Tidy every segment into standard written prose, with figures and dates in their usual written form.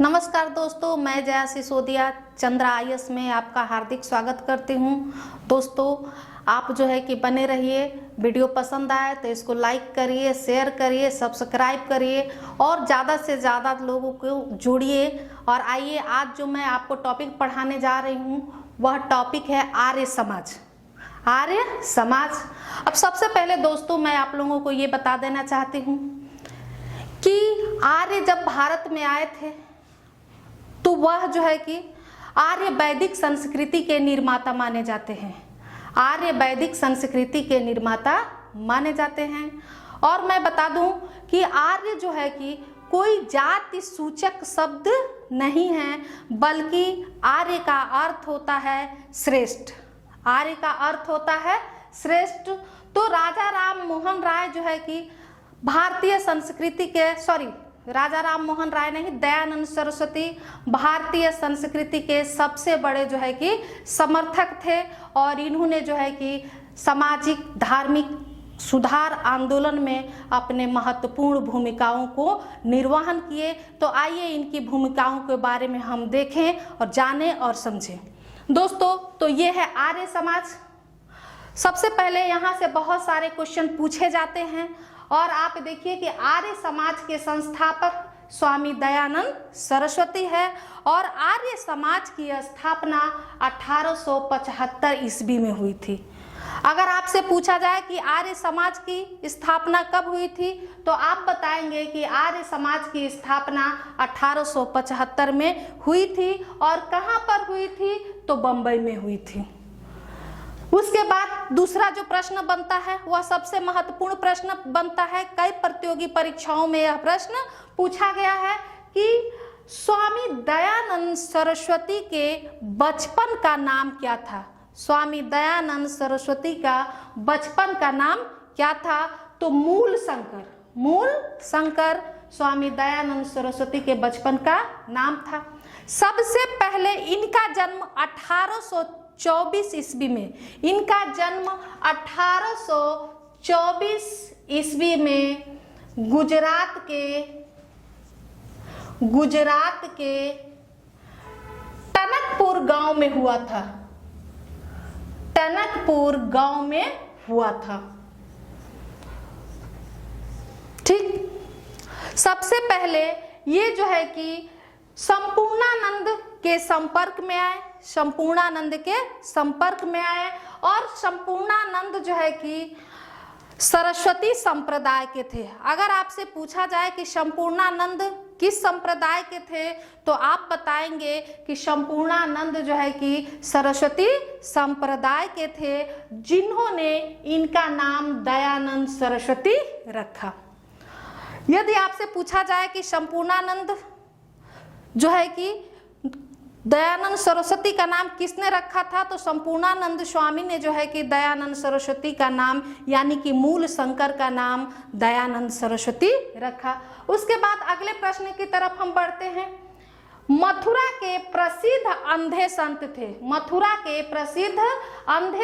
नमस्कार दोस्तों, मैं जया सिसोदिया चंद्रा आईएएस में आपका हार्दिक स्वागत करती हूं। दोस्तों, आप जो है कि बने रहिए। वीडियो पसंद आए तो इसको लाइक करिए, शेयर करिए, सब्सक्राइब करिए और ज़्यादा से ज़्यादा लोगों को जोड़िए। और आइए, आज जो मैं आपको टॉपिक पढ़ाने जा रही हूं वह टॉपिक है आर्य समाज। आर्य समाज। अब सबसे पहले दोस्तों मैं आप लोगों को ये बता देना चाहती हूँ कि आर्य जब भारत में आए थे तो वह जो है कि आर्य वैदिक संस्कृति के निर्माता माने जाते हैं। आर्य वैदिक संस्कृति के निर्माता माने जाते हैं। और मैं बता दूं कि आर्य जो है कि कोई जाति सूचक शब्द नहीं है, बल्कि आर्य का अर्थ होता है श्रेष्ठ। आर्य का अर्थ होता है श्रेष्ठ। तो राजा राम मोहन राय जो है कि भारतीय संस्कृति के राजा राम मोहन राय नहीं, दयानंद सरस्वती भारतीय संस्कृति के सबसे बड़े जो है कि समर्थक थे। और इन्होंने जो है कि सामाजिक धार्मिक सुधार आंदोलन में अपने महत्वपूर्ण भूमिकाओं को निर्वहन किए। तो आइए इनकी भूमिकाओं के बारे में हम देखें और जानें और समझें। दोस्तों, तो ये है आर्य समाज। सबसे पहले यहाँ से बहुत सारे क्वेश्चन पूछे जाते हैं और आप देखिए कि आर्य समाज के संस्थापक स्वामी दयानंद सरस्वती है और आर्य समाज की स्थापना 1875 ईस्वी में हुई थी। अगर आपसे पूछा जाए कि आर्य समाज की स्थापना कब हुई थी तो आप बताएंगे कि आर्य समाज की स्थापना 1875 में हुई थी। और कहाँ पर हुई थी? तो बंबई में हुई थी। उसके बाद दूसरा जो प्रश्न बनता है वह सबसे महत्वपूर्ण प्रश्न बनता है। कई प्रतियोगी परीक्षाओं में यह प्रश्न पूछा गया है कि स्वामी दयानंद सरस्वती के बचपन का नाम क्या था। स्वामी दयानंद सरस्वती का बचपन का नाम क्या था? तो मूल शंकर स्वामी दयानंद सरस्वती के बचपन का नाम था। सबसे पहले इनका जन्म 1824 ईस्वी में, इनका जन्म 1824 ईस्वी में गुजरात के टनकपुर गांव में हुआ था। टनकपुर गांव में हुआ था। ठीक। सबसे पहले ये जो है कि संपूर्णानंद के संपर्क में आए और संपूर्णानंद जो है कि सरस्वती संप्रदाय के थे। अगर आपसे पूछा जाए कि संपूर्णानंद किस संप्रदाय के थे तो आप बताएंगे कि संपूर्णानंद जो है कि सरस्वती संप्रदाय के थे, जिन्होंने इनका नाम दयानंद सरस्वती रखा। यदि आपसे पूछा जाए कि संपूर्णानंद जो है कि दयानंद सरस्वती का नाम किसने रखा था तो संपूर्णानंद स्वामी ने जो है कि दयानंद सरस्वती का नाम यानी कि मूल शंकर का नाम दयानंद सरस्वती रखा। उसके बाद अगले प्रश्न की तरफ हम बढ़ते हैं। मथुरा के प्रसिद्ध अंधे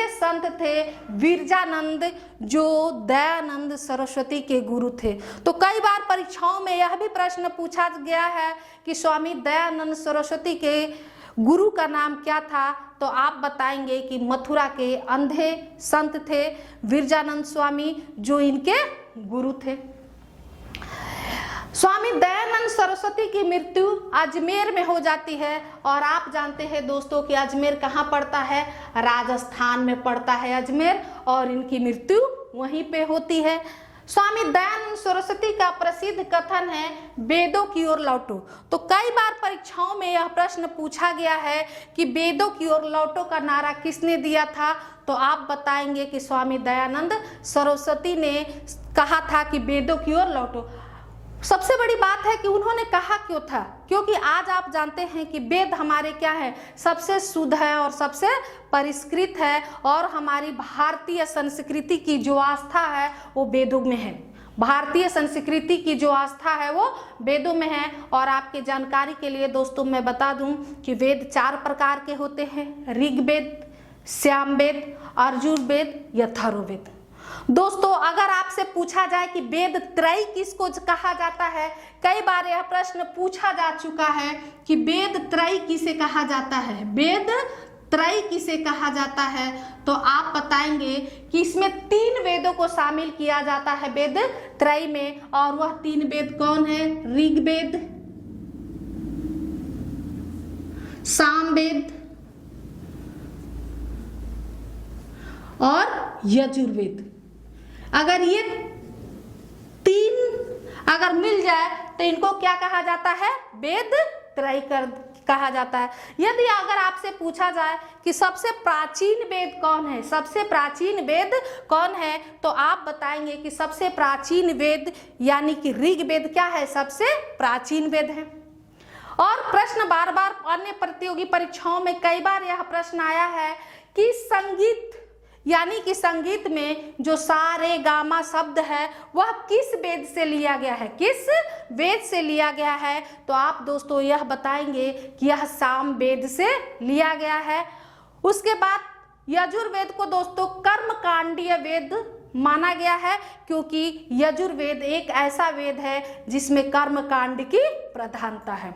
संत थे विरजानंद, जो दयानंद सरस्वती के गुरु थे। तो कई बार परीक्षाओं में यह भी प्रश्न पूछा गया है कि स्वामी दयानंद सरस्वती के गुरु का नाम क्या था तो आप बताएंगे कि मथुरा के अंधे संत थे विरजानंद स्वामी, जो इनके गुरु थे। स्वामी दयानंद सरस्वती की मृत्यु अजमेर में हो जाती है और आप जानते हैं दोस्तों कि अजमेर कहाँ पड़ता है? राजस्थान में पड़ता है अजमेर, और इनकी मृत्यु वहीं पे होती है। स्वामी दयानंद सरस्वती का प्रसिद्ध कथन है वेदों की ओर लौटो। तो कई बार परीक्षाओं में यह प्रश्न पूछा गया है कि वेदों की ओर लौटो का नारा किसने दिया था तो आप बताएंगे कि स्वामी दयानंद सरस्वती ने कहा था कि वेदों की ओर लौटो। सबसे बड़ी बात है कि उन्होंने कहा क्यों था, क्योंकि आज आप जानते हैं कि वेद हमारे क्या है? सबसे शुद्ध है और सबसे परिष्कृत है, और हमारी भारतीय संस्कृति की जो आस्था है वो वेदों में है। भारतीय संस्कृति की जो आस्था है वो वेदों में है। और आपके जानकारी के लिए दोस्तों मैं बता दूं कि वेद 4 प्रकार के होते हैं: ऋग्वेद, सामवेद, यजुर्वेद, अथर्ववेद। दोस्तों अगर आपसे पूछा जाए कि वेद त्रय किसको कहा जाता है, कई बार यह प्रश्न पूछा जा चुका है कि वेद त्रय किसे कहा जाता है, वेद त्रय किसे कहा जाता है, तो आप बताएंगे कि इसमें 3 वेदों को शामिल किया जाता है वेद त्रय में, और वह 3 वेद कौन है? ऋग्वेद, सामवेद और यजुर्वेद। अगर ये 3 अगर मिल जाए तो इनको क्या कहा जाता है? वेद त्रय कहा जाता है। यदि अगर आपसे पूछा जाए कि सबसे प्राचीन वेद कौन है, सबसे प्राचीन वेद कौन है, तो आप बताएंगे कि सबसे प्राचीन वेद यानी कि ऋग्वेद क्या है? सबसे प्राचीन वेद है। और प्रश्न बार बार अन्य प्रतियोगी परीक्षाओं में कई बार यह प्रश्न आया है कि संगीत यानी कि संगीत में जो सा रे गा मा शब्द है वह किस वेद से लिया गया है, किस वेद से लिया गया है, तो आप दोस्तों यह बताएंगे कि यह साम वेद से लिया गया है। उसके बाद यजुर्वेद को दोस्तों कर्मकांडीय वेद माना गया है, क्योंकि यजुर्वेद एक ऐसा वेद है जिसमें कर्मकांड की प्रधानता है।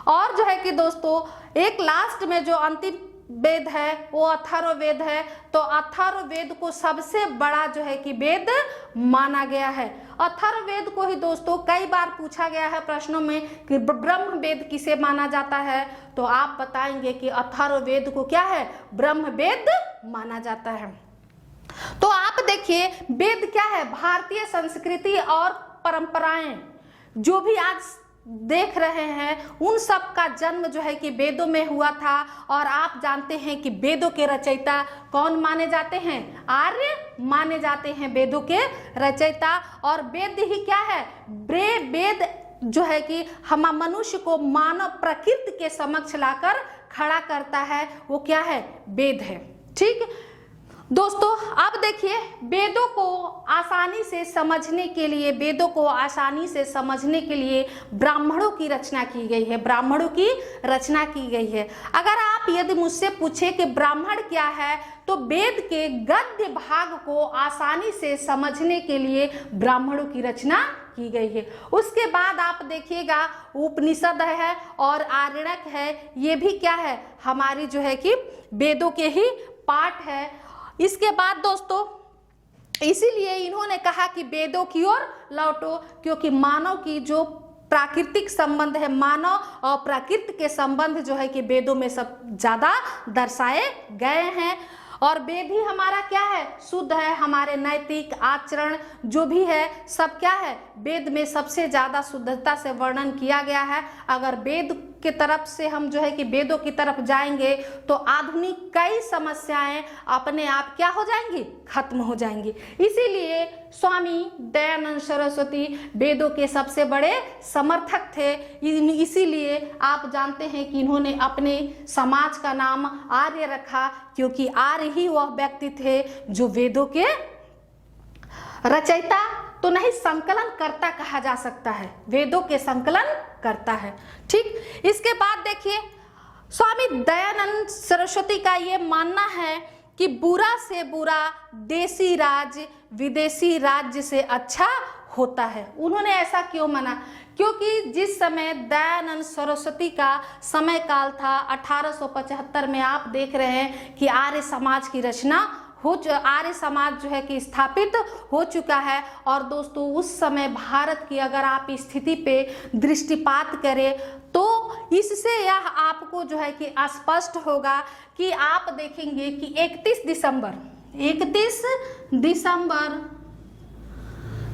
और जो है कि दोस्तों एक लास्ट में जो अंतिम वेद है वो अथर्ववेद है, तो अथर्ववेद को सबसे बड़ा जो है कि वेद माना गया है। अथर्ववेद को ही दोस्तों कई बार पूछा गया है प्रश्नों में कि ब्रह्म वेद किसे माना जाता है, तो आप बताएंगे कि अथर्ववेद को क्या है? ब्रह्म वेद माना जाता है। तो आप देखिए वेद क्या है? भारतीय संस्कृति और परंपराएं जो भी आज देख रहे हैं उन सब का जन्म जो है कि वेदों में हुआ था। और आप जानते हैं कि वेदों के रचयिता कौन माने जाते हैं? आर्य माने जाते हैं वेदों के रचयिता। और वेद ही क्या है? वेद जो है कि हम मनुष्य को मानव प्रकृति के समक्ष लाकर खड़ा करता है, वो क्या है? वेद है। ठीक दोस्तों, अब देखिए वेदों को आसानी से समझने के लिए, वेदों को आसानी से समझने के लिए ब्राह्मणों की रचना की गई है, ब्राह्मणों की रचना की गई है। अगर आप यदि मुझसे पूछे कि ब्राह्मण क्या है, तो वेद के गद्य भाग को आसानी से समझने के लिए ब्राह्मणों की रचना की गई है। उसके बाद आप देखिएगा उपनिषद है और आरण्यक है, ये भी क्या है? हमारी जो है कि वेदों के ही पाठ है। इसके बाद दोस्तों इसीलिए इन्होंने कहा कि वेदों की ओर लौटो, क्योंकि मानव की जो प्राकृतिक संबंध है, मानव और प्रकृति के संबंध जो है कि वेदों में सब ज्यादा दर्शाए गए हैं। और वेद ही हमारा क्या है? शुद्ध है। हमारे नैतिक आचरण जो भी है सब क्या है? वेद में सबसे ज्यादा शुद्धता से वर्णन किया गया है। अगर वेद के तरफ से हम जो है कि वेदों की तरफ जाएंगे तो आधुनिक कई समस्याएं अपने आप क्या हो जाएंगी? खत्म हो जाएंगी। इसीलिए स्वामी दयानंद सरस्वती वेदों के सबसे बड़े समर्थक थे। इसीलिए आप जानते हैं कि इन्होंने अपने समाज का नाम आर्य रखा, क्योंकि आर्य ही वह व्यक्ति थे जो वेदों के रचयिता तो नहीं, संकलन करता कहा जा सकता है, वेदों के संकलन करता है। ठीक, इसके बाद देखिए स्वामी दयानंद सरस्वती का ये मानना है कि बुरा से बुरा देसी राज्य विदेशी राज्य से अच्छा होता है। उन्होंने ऐसा क्यों माना? क्योंकि जिस समय दयानंद सरस्वती का समय काल था 1875 में, आप देख रहे हैं कि आर्य समाज की रचना आर्य समाज जो है कि स्थापित हो चुका है। और दोस्तों उस समय भारत की अगर आप स्थिति पे दृष्टिपात करें तो इससे यह आपको जो है कि स्पष्ट होगा कि आप देखेंगे कि 31 दिसंबर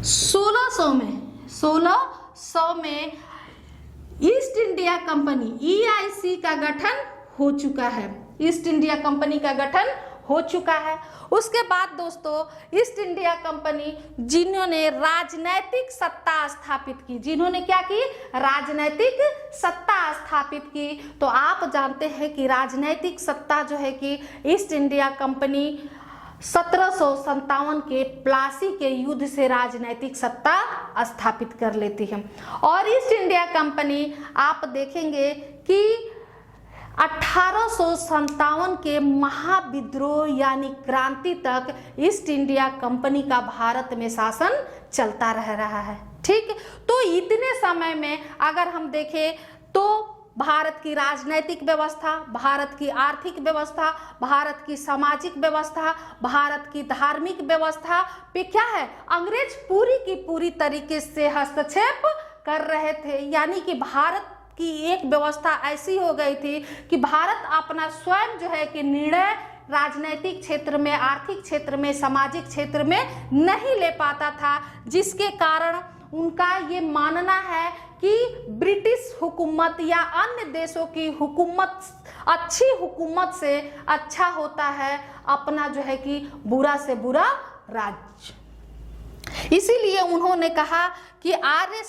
1600 में ईस्ट इंडिया कंपनी EIC का गठन हो चुका है। ईस्ट इंडिया कंपनी का गठन हो चुका है। उसके बाद दोस्तों ईस्ट इंडिया कंपनी जिन्होंने राजनैतिक सत्ता स्थापित की, जिन्होंने क्या की? राजनैतिक सत्ता स्थापित की। तो आप जानते हैं कि राजनैतिक सत्ता जो है कि ईस्ट इंडिया कंपनी 1757 के प्लासी के युद्ध से राजनैतिक सत्ता स्थापित कर लेती है। और ईस्ट इंडिया कंपनी आप देखेंगे कि 1857 के महाविद्रोह यानी क्रांति तक ईस्ट इंडिया कंपनी का भारत में शासन चलता रह रहा है। ठीक, तो इतने समय में अगर हम देखें तो भारत की राजनैतिक व्यवस्था, भारत की आर्थिक व्यवस्था, भारत की सामाजिक व्यवस्था, भारत की धार्मिक व्यवस्था पे क्या है, अंग्रेज पूरी की पूरी तरीके से हस्तक्षेप कर रहे थे। यानी कि भारत की एक व्यवस्था ऐसी हो गई थी कि भारत अपना स्वयं जो है कि निर्णय राजनैतिक क्षेत्र में, आर्थिक क्षेत्र में, सामाजिक क्षेत्र में नहीं ले पाता था, जिसके कारण उनका ये मानना है कि ब्रिटिश हुकूमत या अन्य देशों की हुकूमत, अच्छी हुकूमत से अच्छा होता है अपना जो है कि बुरा से बुरा राज्य। इसीलिए उन्होंने कहा कि आर्य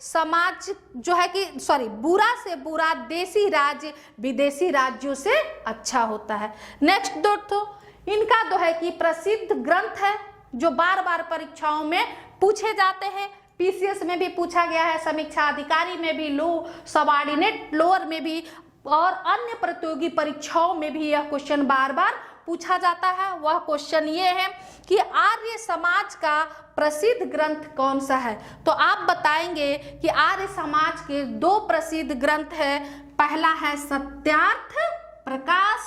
समाज जो है कि बुरा से बुरा देसी राज्य विदेशी राज्यों से अच्छा होता है। नेक्स्ट दोस्तों, इनका जो है कि प्रसिद्ध ग्रंथ है जो बार बार परीक्षाओं में पूछे जाते हैं, पीसीएस में भी पूछा गया है, समीक्षा अधिकारी में भी, लो सबऑर्डिनेट लोअर में भी और अन्य प्रतियोगी परीक्षाओं में भी यह क्वेश्चन बार बार पूछा जाता है। वह क्वेश्चन ये है कि आर्य समाज का प्रसिद्ध ग्रंथ कौन सा है। तो आप बताएंगे कि आर्य समाज के दो प्रसिद्ध ग्रंथ है, पहला है सत्यार्थ प्रकाश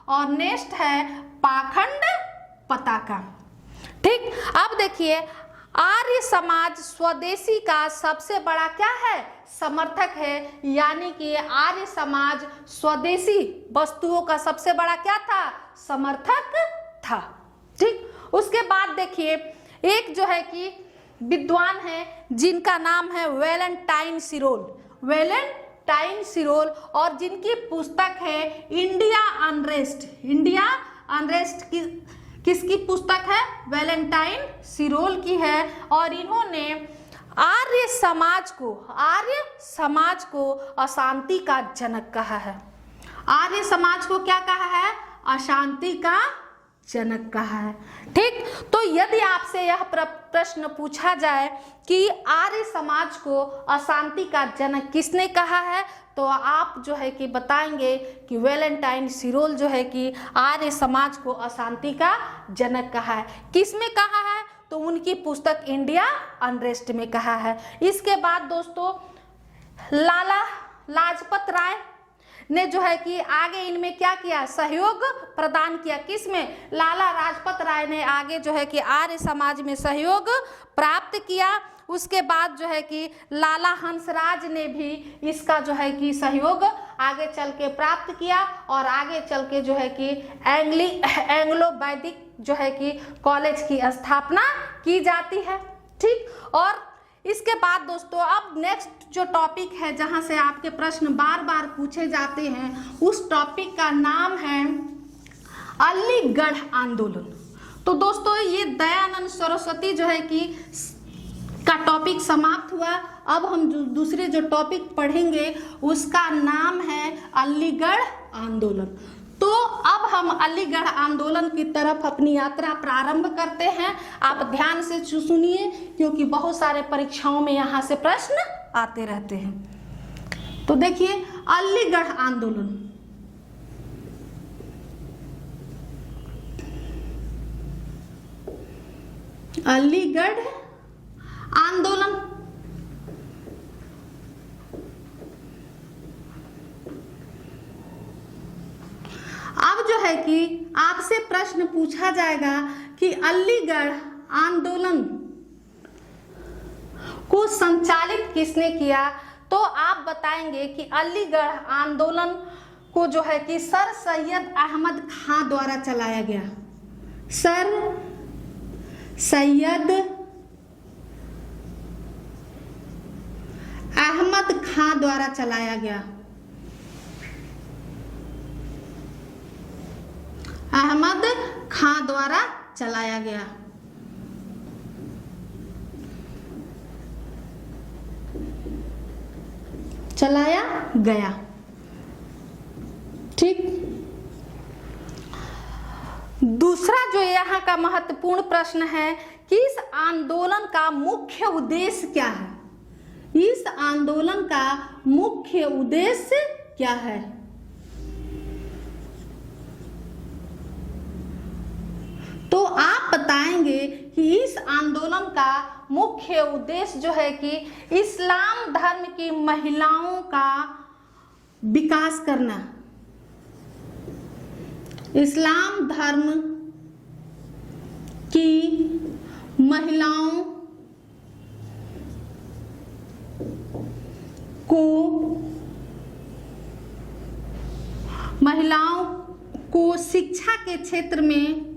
और नेक्स्ट है पाखंड पताका। ठीक, अब देखिए आर्य समाज स्वदेशी का सबसे बड़ा क्या है, समर्थक है। यानी कि आर्य समाज स्वदेशी वस्तुओं का सबसे बड़ा क्या था, समर्थक था। ठीक, उसके बाद देखिए एक जो है कि विद्वान है जिनका नाम है वेलेंटाइन सिरोल और जिनकी पुस्तक है इंडिया अनरेस्ट की किसकी पुस्तक है, वेलेंटाइन सिरोल की है। और इन्होंने आर्य समाज को अशांति का जनक कहा है। आर्य समाज को क्या कहा है, अशांति का जनक कहा है। ठीक, तो यदि आपसे यह प्रश्न पूछा जाए कि आर्य समाज को अशांति का जनक किसने कहा है, तो आप जो है कि बताएंगे कि वेलेंटाइन सिरोल जो है कि आर्य समाज को अशांति का जनक कहा है। किसमें कहा है, तो उनकी पुस्तक इंडिया अनरेस्ट में कहा है। इसके बाद दोस्तों लाला लाजपत राय ने जो है कि आगे इनमें क्या किया, सहयोग प्रदान किया। किसमें, लाला लाजपत राय ने आगे जो है कि आर्य समाज में सहयोग प्राप्त किया। उसके बाद जो है कि लाला हंसराज ने भी इसका जो है कि सहयोग आगे चल के प्राप्त किया और आगे चल के जो है कि एंग्लो वैदिक जो है कि कॉलेज की स्थापना की जाती है। ठीक, और इसके बाद दोस्तों अब नेक्स्ट जो टॉपिक है जहां से आपके प्रश्न बार बार पूछे जाते हैं, उस टॉपिक का नाम है अलीगढ़ आंदोलन। तो दोस्तों ये दयानंद सरस्वती जो है कि का टॉपिक समाप्त हुआ। अब हम दूसरे जो टॉपिक पढ़ेंगे उसका नाम है अलीगढ़ आंदोलन। तो अब हम अलीगढ़ आंदोलन की तरफ अपनी यात्रा प्रारंभ करते हैं। आप ध्यान से सुनिए क्योंकि बहुत सारे परीक्षाओं में यहाँ से प्रश्न आते रहते हैं। तो देखिए अलीगढ़ आंदोलन, अलीगढ़ आंदोलन अब जो है कि आपसे प्रश्न पूछा जाएगा कि अलीगढ़ आंदोलन को संचालित किसने किया, तो आप बताएंगे कि अलीगढ़ आंदोलन को जो है कि सर सैयद अहमद खां द्वारा चलाया गया। सर सैयद अहमद खां द्वारा चलाया गया। अहमद खां द्वारा चलाया गया। चलाया गया। ठीक, दूसरा जो यहाँ का महत्वपूर्ण प्रश्न है कि इस आंदोलन का मुख्य उद्देश्य क्या है। इस आंदोलन का मुख्य उद्देश्य क्या है? तो आप बताएंगे कि इस आंदोलन का मुख्य उद्देश्य जो है कि इस्लाम धर्म की महिलाओं का विकास करना, इस्लाम धर्म की महिलाओं को शिक्षा के क्षेत्र में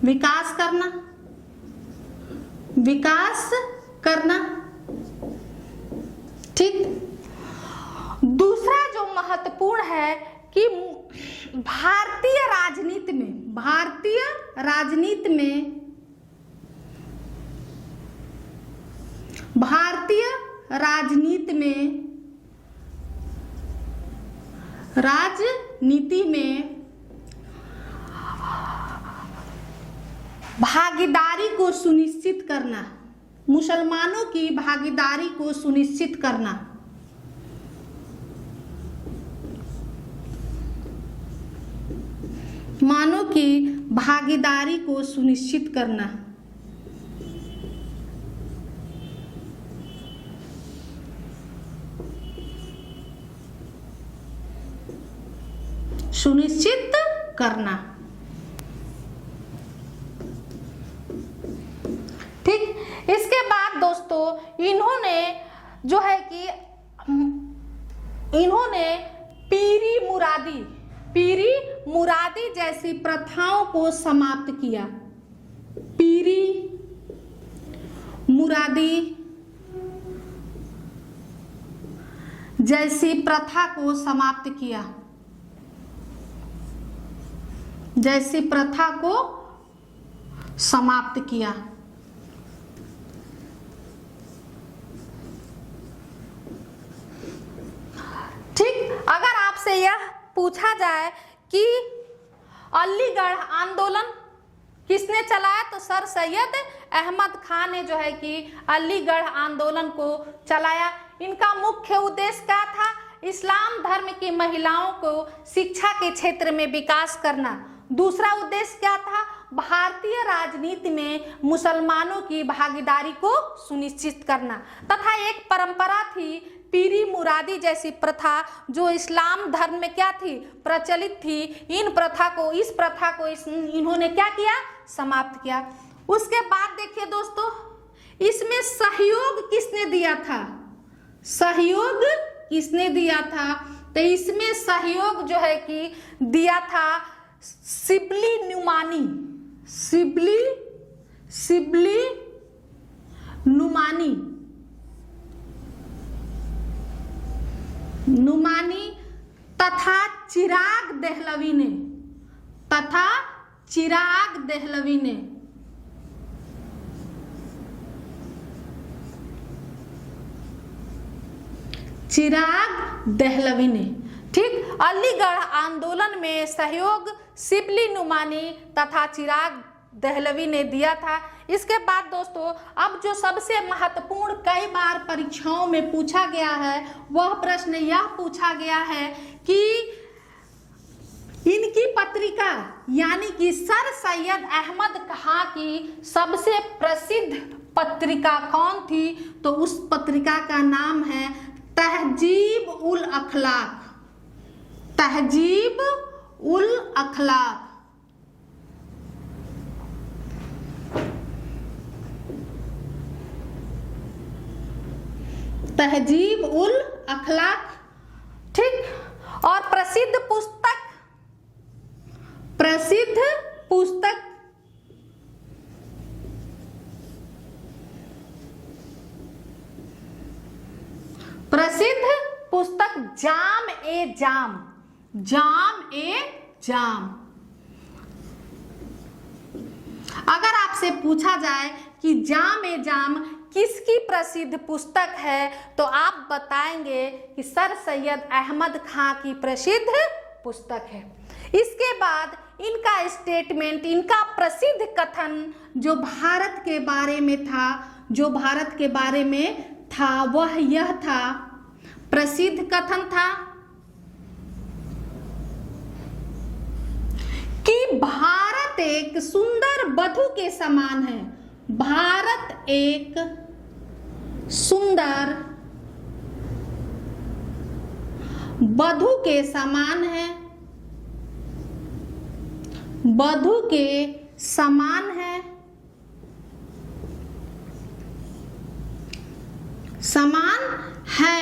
विकास करना। ठीक। दूसरा जो महत्वपूर्ण है कि भारतीय राजनीति में भागीदारी को सुनिश्चित करना, मुसलमानों की भागीदारी को सुनिश्चित करना। मानव की भागीदारी को सुनिश्चित करना। सुनिश्चित करना। ठीक। इसके बाद दोस्तों इन्होंने जो है कि इन्होंने पीरी मुरादी जैसी प्रथाओं को समाप्त किया। पीरी मुरादी जैसी प्रथा को समाप्त किया। ठीक। अगर आपसे यह पूछा जाए कि अलीगढ़ आंदोलन किसने चलाया, तो सर सैयद अहमद खान ने जो है कि अलीगढ़ आंदोलन को चलाया। इनका मुख्य उद्देश्य क्या था? इस्लाम धर्म की महिलाओं को शिक्षा के क्षेत्र में विकास करना। दूसरा उद्देश्य क्या था? भारतीय राजनीति में मुसलमानों की भागीदारी को सुनिश्चित करना। तथा एक परंपरा थी पीरी मुरादी जैसी प्रथा जो इस्लाम धर्म में क्या थी? प्रचलित थी। इस प्रथा को इन्होंने क्या किया? समाप्त किया। उसके बाद देखिए दोस्तों, इसमें सहयोग किसने दिया था? तो इसमें सहयोग जो है कि दिया था शिबली नुमानी तथा चिराग देहलवी ने। ठीक। अलीगढ़ आंदोलन में सहयोग शिबली नुमानी तथा चिराग देहलवी ने दिया था। इसके बाद दोस्तों अब जो सबसे महत्वपूर्ण कई बार परीक्षाओं में पूछा गया है वह प्रश्न यह पूछा गया है कि इनकी पत्रिका यानी कि सर सैयद अहमद खां की सबसे प्रसिद्ध पत्रिका कौन थी? तो उस पत्रिका का नाम है तहजीब उल अखलाक। तहजीब उल अखलाक। तहजीब उल अखलाक। ठीक। और प्रसिद्ध पुस्तक जाम ए जाम। अगर आपसे पूछा जाए कि जाम ए जाम किसकी प्रसिद्ध पुस्तक है तो आप बताएंगे कि सर सैयद अहमद खां की प्रसिद्ध पुस्तक है। इसके बाद इनका स्टेटमेंट, इनका प्रसिद्ध कथन जो भारत के बारे में था, जो भारत के बारे में था, वह यह था, प्रसिद्ध कथन था कि भारत एक सुंदर वधू के समान है। भारत एक सुंदर वधू के समान है, वधू के समान है, समान है।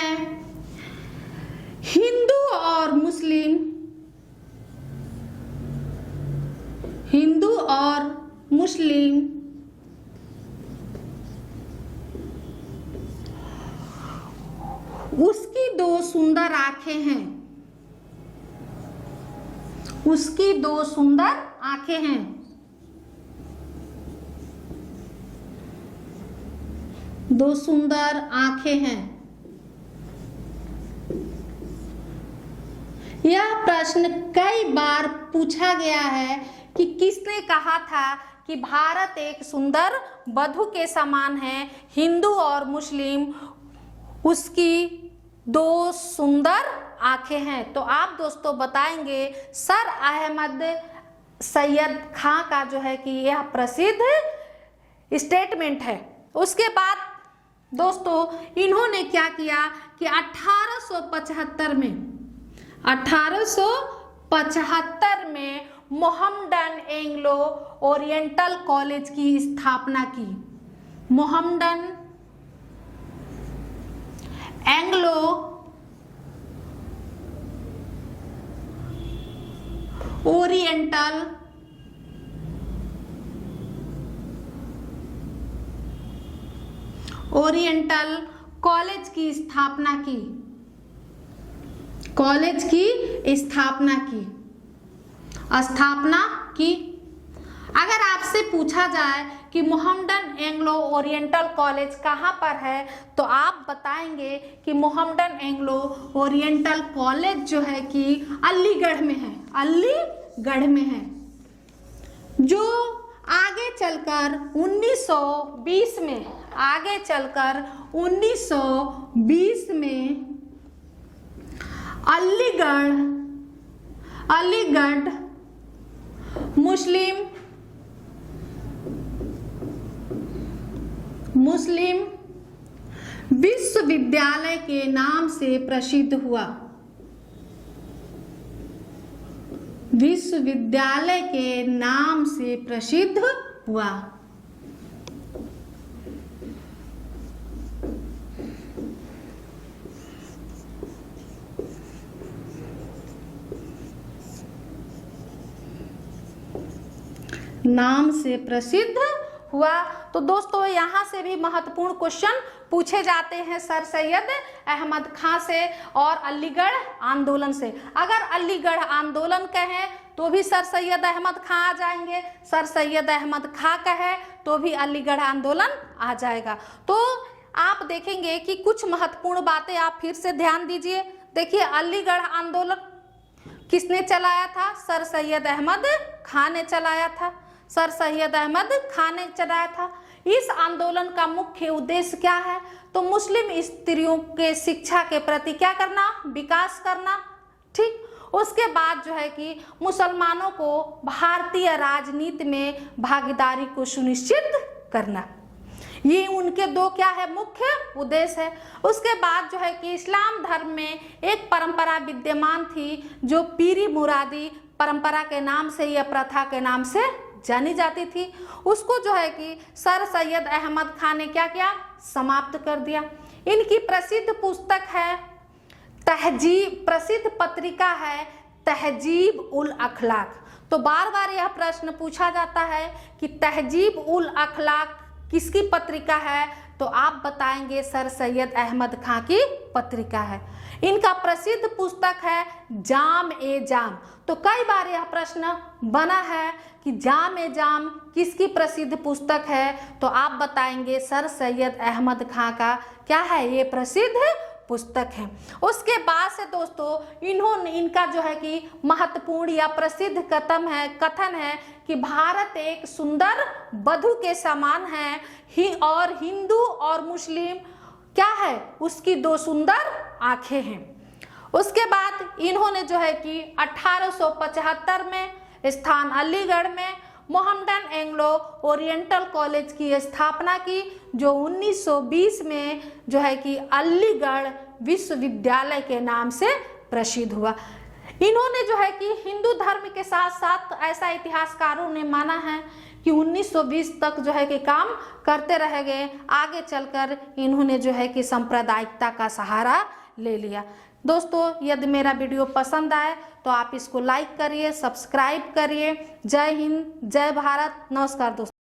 हिंदू और मुस्लिम, हिंदू और मुस्लिम उसकी दो सुंदर आंखें हैं, उसकी दो सुंदर आंखें हैं। दो सुंदर आंखें हैं। यह प्रश्न कई बार पूछा गया है कि किसने कहा था कि भारत एक सुंदर वधू के समान है, हिंदू और मुस्लिम उसकी दो सुंदर आंखें हैं। तो आप दोस्तों बताएंगे सर अहमद सैयद खां का जो है कि यह प्रसिद्ध स्टेटमेंट है। उसके बाद दोस्तों इन्होंने क्या किया कि 1875 में मोहम्मडन एंग्लो ओरिएंटल कॉलेज की स्थापना की। मोहम्मडन एंग्लो ओरिएंटल कॉलेज की स्थापना की, कॉलेज की स्थापना की। अगर आपसे पूछा जाए कि मोहम्मडन एंग्लो ओरिएंटल कॉलेज कहाँ पर है तो आप बताएंगे कि मोहम्मडन एंग्लो ओरिएंटल कॉलेज जो है कि अलीगढ़ में है, अलीगढ़ में है, जो आगे चलकर 1920 में, आगे चलकर 1920 में अलीगढ़ मुस्लिम विश्वविद्यालय के नाम से प्रसिद्ध हुआ। विश्वविद्यालय के नाम से प्रसिद्ध हुआ। नाम से प्रसिद्ध हुआ। तो दोस्तों यहाँ से भी महत्वपूर्ण क्वेश्चन पूछे जाते हैं सर सैयद अहमद खां से और अलीगढ़ आंदोलन से। अगर अलीगढ़ आंदोलन कहें तो भी सर सैयद अहमद खां आ जाएंगे, सर सैयद अहमद खां कहे तो भी अलीगढ़ आंदोलन आ जाएगा। तो आप देखेंगे कि कुछ महत्वपूर्ण बातें आप फिर से ध्यान दीजिए। देखिए अलीगढ़ आंदोलन किसने चलाया था? सर सैयद अहमद खां ने चलाया था, सर सैयद अहमद खां ने चलाया था। इस आंदोलन का मुख्य उद्देश्य क्या है? तो मुस्लिम स्त्रियों के शिक्षा के प्रति क्या करना? विकास करना। ठीक, उसके बाद जो है कि मुसलमानों को भारतीय राजनीति में भागीदारी को सुनिश्चित करना। ये उनके दो क्या है? मुख्य उद्देश्य है। उसके बाद जो है कि इस्लाम धर्म में एक परंपरा विद्यमान थी जो पीरी मुरादी परंपरा के नाम से या प्रथा के नाम से जानी जाती थी। उसको जो है कि सर सैयद अहमद खां ने क्या किया? समाप्त कर दिया। इनकी प्रसिद्ध पुस्तक है तहजीब, प्रसिद्ध पत्रिका है तहजीब उल अखलाक। तो बार बार यह प्रश्न पूछा जाता है कि तहजीब उल अखलाक किसकी पत्रिका है? तो आप बताएंगे सर सैयद अहमद खां की पत्रिका है। इनका प्रसिद्ध पुस्तक है जाम ए जाम। तो कई बार यह प्रश्न बना है कि जाम ए जाम किसकी प्रसिद्ध पुस्तक है? तो आप बताएंगे सर सैयद अहमद खां का क्या है ये प्रसिद्ध पुस्तक है। उसके बाद से दोस्तों इन्होंने इनका जो है कि महत्वपूर्ण या प्रसिद्ध कथन है कि भारत एक सुंदर वधु के समान है और हिंदू और मुस्लिम क्या है, उसकी दो सुंदर आंखें हैं। उसके बाद इन्होंने जो है कि 1875 में स्थान अलीगढ़ में मोहम्मडन एंग्लो ओरिएंटल कॉलेज की स्थापना की, जो 1920 में जो है कि अलीगढ़ विश्वविद्यालय के नाम से प्रसिद्ध हुआ। इन्होंने जो है कि हिंदू धर्म के साथ साथ ऐसा इतिहासकारों ने माना है कि 1920 तक जो है कि काम करते रह गए, आगे चलकर इन्होंने जो है कि सांप्रदायिकता का सहारा ले लिया। दोस्तों यदि मेरा वीडियो पसंद आए तो आप इसको लाइक करिए, सब्सक्राइब करिए। जय हिंद, जय भारत, नमस्कार दोस्तों।